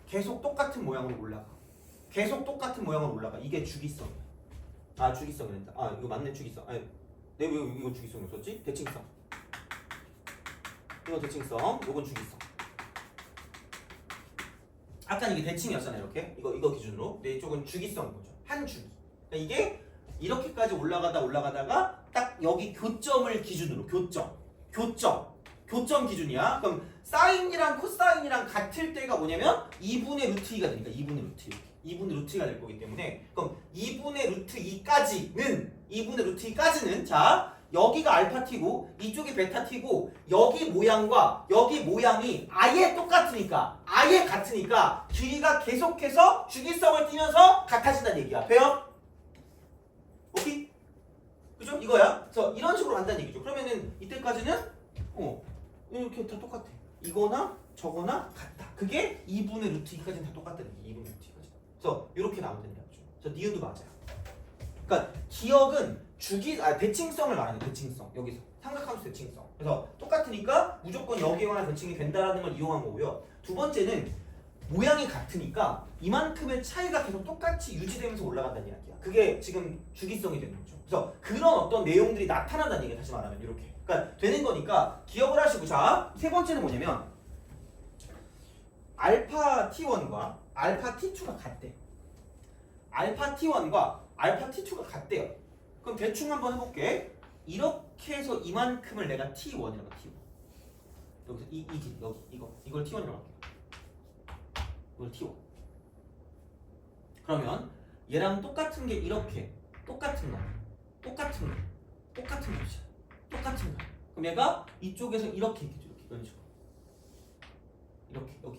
계속 똑같은 모양으로 올라가. 계속 똑같은 모양으로 올라가. 이게 주기성이야. 아 주기성이란다. 아 이거 맞네 주기성. 아니 내가 왜 이거 주기성을 썼지? 대칭성. 이거 대칭성. 이건 주기성. 아까 이게 대칭이었잖아요. 이렇게 이거 기준으로. 근데 이쪽은 주기성인 거죠. 한 주기. 그러니까 이게 이렇게까지 올라가다가 딱 여기 교점을 기준으로 교점 기준이야. 그럼 사인이랑 코사인이랑 같을 때가 뭐냐면 2분의 루트 2가 되니까 2분의 루트 2가 될 거기 때문에 그럼 2분의 루트 2까지는 자 여기가 알파 t고 이쪽이 베타 t고 여기 모양과 여기 모양이 아예 같으니까 길이가 계속해서 주기성을 띠면서 같아진다는 얘기야. 돼요? 오케이? 그죠? 이거야. 그래서 이런 식으로 간다는 얘기죠. 그러면은 이때까지는 이렇게 다 똑같아. 이거나 저거나 같다. 그게 2분의 루트 2까지는 다 똑같다는 얘기. 2분의 루트 2까지. 그래서 이렇게 나온다는 얘기죠. 그래서 니은도 맞아요. 그러니까 기억은 대칭성을 말하는 대칭성. 여기서 삼각함수 대칭성. 그래서 똑같으니까 무조건 여기에 관한 대칭이 된다라는 걸 이용한 거고요. 두 번째는 모양이 같으니까 이만큼의 차이가 계속 똑같이 유지되면서 올라간다는 이야기야. 그게 지금 주기성이 되는 거죠. 그래서 그런 어떤 내용들이 나타난다는 얘기야. 다시 말하면 이렇게. 그러니까 되는 거니까 기억을 하시고 자, 세 번째는 뭐냐면 알파 t1과 알파 t2가 같대. 알파 t1과 알파 t2가 같대요. 그럼 대충 한번 해볼게. 이렇게 해서 이만큼을 내가 t1이라고 해. t1. 여기서 이 길, 여기 이걸 t1이라고 할게. 이걸 t1. 그러면 얘랑 똑같은 게 이렇게 똑같은 거. 그럼 얘가 이쪽에서 이렇게 있겠죠. 이런 식으로.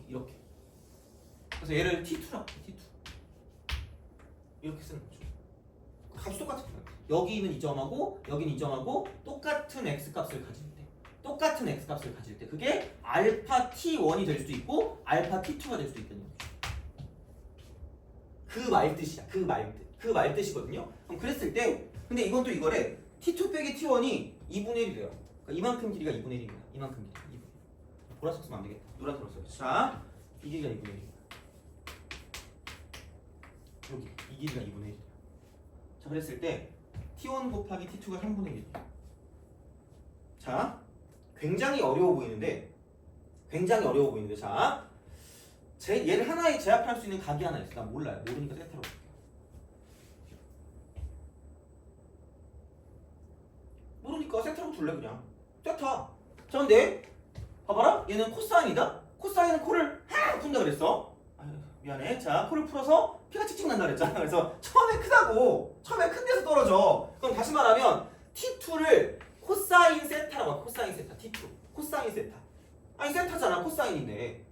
이렇게. 그래서 얘를 t2라고 해. t2. 이렇게 쓰는 거죠. 값이 똑같은 거야. 여기 있는 이 점하고 여기는 이 점하고 똑같은 x값을 가질 때 똑같은 x값을 가질 때 그게 알파 t1이 될 수도 있고 알파 t2가 될 수도 있다는 거죠. 그 말뜻이야. 그 말뜻. 그 말뜻이거든요. 그럼 그랬을 때 근데 이건 또 이거래. t2 빼기 t1이 2분의 1이래요. 그러니까 이만큼 길이가 2분의 1이야. 이만큼 길이가 2분의 1. 보라색 쓰면 안 되겠다. 노란색으로 써야지. 자, 이 길이가 2분의 1이야. 여기 이 길이가 2분의 1이야. 자, 그랬을 때 t1 곱하기 t2가 3분의 1이야. 자, 굉장히 어려워 보이는데 자, 얘를 하나에 제압할 수 있는 각이 하나 있어. 난 몰라요. 모르니까 세타로 볼게요. 모르니까 세타로 둘래 그냥. 세타. 자, 근데 봐봐라. 얘는 코사인이다. 코사인은 코를 푼다 그랬어. 아유, 미안해. 자, 코를 풀어서 피가 찍찍 난다 그랬잖아. 그래서 처음에 크다고. 처음에 큰 데서 떨어져. 그럼 다시 말하면 t2를 코사인 세타라고 하 코사인 세타. t2. 코사인 세타. 아니 세타잖아. 코사인인데.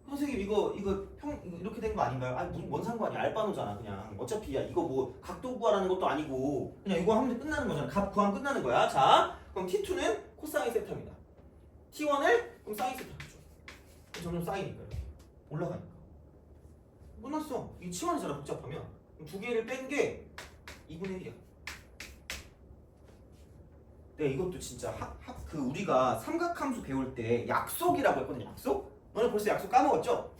선생님 이거 이렇게 된 거 아닌가요? 아니 무슨 뭔 상관이야. 알바노잖아 그냥. 어차피 야 이거 뭐 각도 구하라는 것도 아니고 그냥 이거 하면 끝나는 거잖아. 값 구하면 끝나는 거야. 자, 그럼 t2는 코사인 세타입니다. t1을 그럼 사인 세타겠죠. 점점 사인이니까 이렇게 올라가니까. 끝났어. 이 치환이잖아 복잡하면. 그럼 두 개를 뺀 게 2분의 1이야. 네, 이것도 진짜 그 우리가 삼각함수 배울 때 약속이라고 했거든. 약속? 너네 벌써 약속 까먹었죠?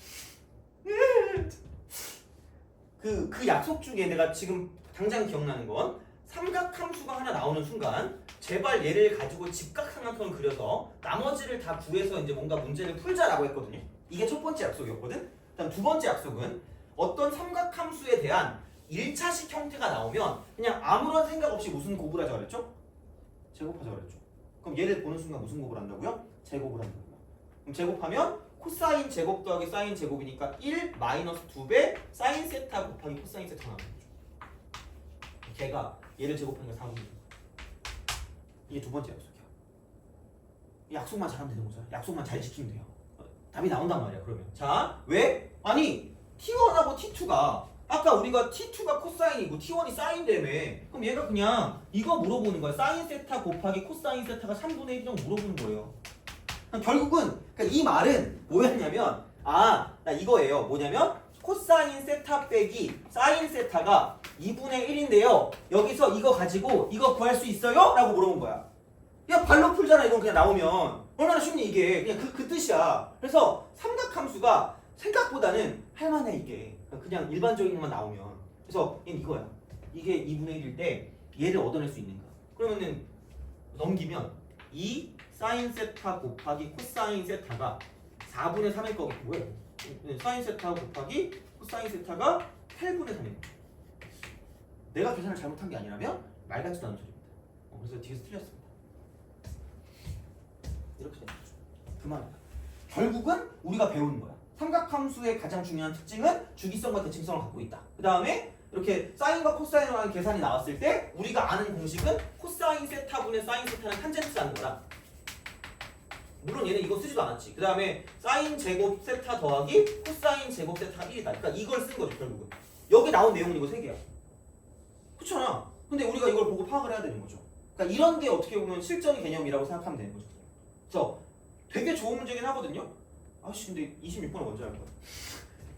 그 약속 중에 내가 지금 당장 기억나는 건 삼각함수가 하나 나오는 순간 제발 얘를 가지고 직각삼각형을 그려서 나머지를 다 구해서 이제 뭔가 문제를 풀자라고 했거든요. 이게 첫 번째 약속이었거든. 그다음 두 번째 약속은 어떤 삼각함수에 대한 1차식 형태가 나오면 그냥 아무런 생각 없이 무슨 곱을 하자 그랬죠? 제곱하자 그랬죠. 그럼 얘를 보는 순간 무슨 곱을 한다고요? 제곱을 한다고요. 그럼 제곱하면 코사인 제곱 더하기 사인 제곱이니까 1 마이너스 2배 사인 세타 곱하기 코사인 세타가 나오는 거죠. 걔가 얘를 제곱하니까 4분의 1. 이게 두 번째 약속이야. 약속만 잘하면 되는 거잖아. 약속만 잘 지키면 돼요. 답이 나온단 말이야. 그러면 자, 왜? 아니 t1하고 t2가 아까 우리가 t2가 코사인이고 t1이 사인되며 그럼 얘가 그냥 이거 물어보는 거야. 사인 세타 곱하기 코사인 세타가 3분의 1이라고 물어보는 거예요. 결국은 그러니까 이 말은 뭐였냐면 나 이거예요. 뭐냐면 코사인 세타 빼기 사인 세타가 2분의 1인데요. 여기서 이거 가지고 이거 구할 수 있어요? 라고 물어본 거야. 야 발로 풀잖아. 이건 그냥 나오면 얼마나 쉽니 이게. 그냥 그 뜻이야. 그래서 삼각함수가 생각보다는 할만해 이게. 그냥 일반적인 것만 나오면. 그래서 얘는 이거야. 이게 2분의 1일 때 얘를 얻어낼 수 있는가. 그러면은 넘기면 2 사인 세타 곱하기 코사인 세타가 4분의 3일 거고요. 사인 세타 곱하기 코사인 세타가 8분의 3일. 내가 계산을 잘못한 게 아니라면 말 같지도 않은 소리입니다. 그래서 뒤에서 틀렸습니다. 이렇게 되는 거죠. 그 말이야. 결국은 우리가 배우는 거야. 삼각함수의 가장 중요한 특징은 주기성과 대칭성을 갖고 있다. 그 다음에 이렇게 사인과 코사인으로 하는 계산이 나왔을 때 우리가 아는 공식은 코사인 세타분의 사인 세타는 탄젠트라는 거다. 물론 얘는 이거 쓰지도 않았지. 그 다음에 사인 제곱 세타 더하기 코사인 제곱 세타가 1이다. 그러니까 이걸 쓴 거죠 결국은. 여기 나온 내용은 이거 3개야. 그렇잖아. 근데 우리가 이걸 보고 파악을 해야 되는 거죠. 그러니까 이런 게 어떻게 보면 실전의 개념이라고 생각하면 되는 거죠. 그래서 되게 좋은 문제긴 하거든요. 아씨 근데 26번을 먼저 할 거야.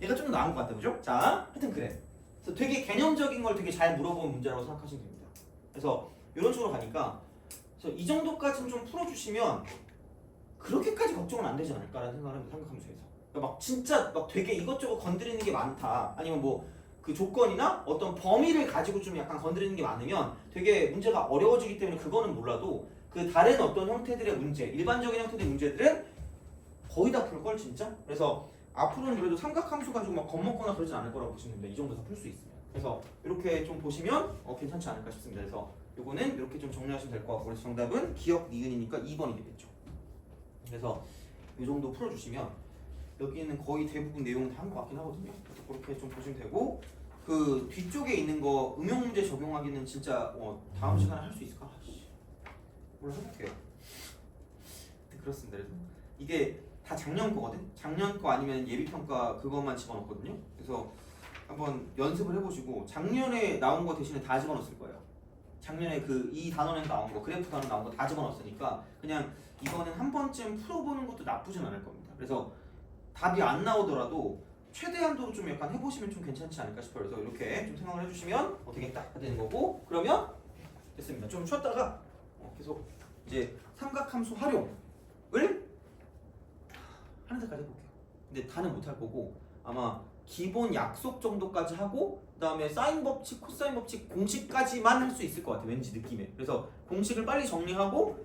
얘가 좀 더 나은 것 같다. 그죠? 자, 하여튼 그래. 그래서 되게 개념적인 걸 되게 잘 물어보는 문제라고 생각하시면 됩니다. 그래서 이런 식으로 가니까 그래서 이 정도까지는 좀 풀어주시면 그렇게까지 걱정은 안 되지 않을까라는 생각을 합니다. 삼각함수에서. 그러니까 막 진짜 막 되게 이것저것 건드리는 게 많다. 아니면 뭐 그 조건이나 어떤 범위를 가지고 좀 약간 건드리는 게 많으면 되게 문제가 어려워지기 때문에 그거는 몰라도 그 다른 어떤 형태들의 문제, 일반적인 형태들의 문제들은 거의 다 풀 걸 진짜. 그래서 앞으로는 그래도 삼각함수 가지고 막 겁먹거나 그러진 않을 거라고 보시면 됩니다. 이 정도에서 풀 수 있으면. 그래서 이렇게 좀 보시면 괜찮지 않을까 싶습니다. 그래서 요거는 이렇게 좀 정리하시면 될 것 같고, 그래서 정답은 기억 니은이니까 2번이 되겠죠. 그래서 이 정도 풀어주시면 여기는 거의 대부분 내용은 다 한 것 같긴 하거든요. 그래서 그렇게 좀 보시면 되고, 그 뒤쪽에 있는 거 응용 문제 적용하기는 진짜 다음 시간에 할 수 있을까? 몰라, 해볼게요. 그렇습니다. 그래서 이게 다 작년 거거든. 작년 거 아니면 예비평가 그것만 집어넣거든요. 그래서 한번 연습을 해보시고 작년에 나온 거 대신에 다 집어넣었을 거예요. 작년에 그 이 단원에 나온 거 그래프 단원 나온 거 다 집어넣었으니까 그냥 이거는 한 번쯤 풀어보는 것도 나쁘진 않을 겁니다. 그래서 답이 안 나오더라도 최대한도로 좀 약간 해보시면 좀 괜찮지 않을까 싶어요. 그래서 이렇게 좀 생각을 해주시면 어떻게 딱 되는 거고 그러면 됐습니다. 좀 쉬었다가 계속 이제 삼각함수 활용을 하는 데까지 해볼게요. 근데 다는 못할 거고 아마 기본 약속 정도까지 하고 그 다음에 사인 법칙, 코사인 법칙 공식까지만 할 수 있을 것 같아요. 왠지 느낌에. 그래서 공식을 빨리 정리하고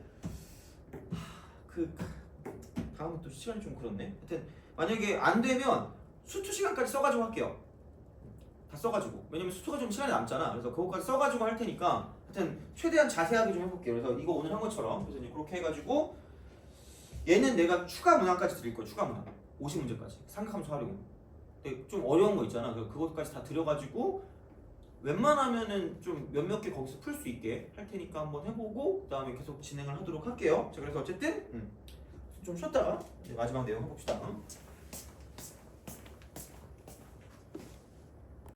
다음은 또 시간이 좀 그렇네. 하여튼 만약에 안 되면 수투 시간까지 써가지고 할게요. 다 써가지고. 왜냐면 수투가 좀 시간이 남잖아. 그래서 그거까지 써가지고 할 테니까 하여튼 최대한 자세하게 좀 해볼게요. 그래서 이거 오늘 한 것처럼 그래서 이제 그렇게 해가지고 얘는 내가 추가 문항까지 드릴 거예요. 추가 문항 50문제까지 삼각함수 활용. 근데 좀 어려운 거 있잖아. 그것까지 다 드려가지고 웬만하면은 좀 몇몇 개 거기서 풀 수 있게 할 테니까 한번 해보고 그 다음에 계속 진행을 하도록 할게요. 자 그래서 어쨌든 좀 쉬었다가 이제 마지막 내용 해봅시다.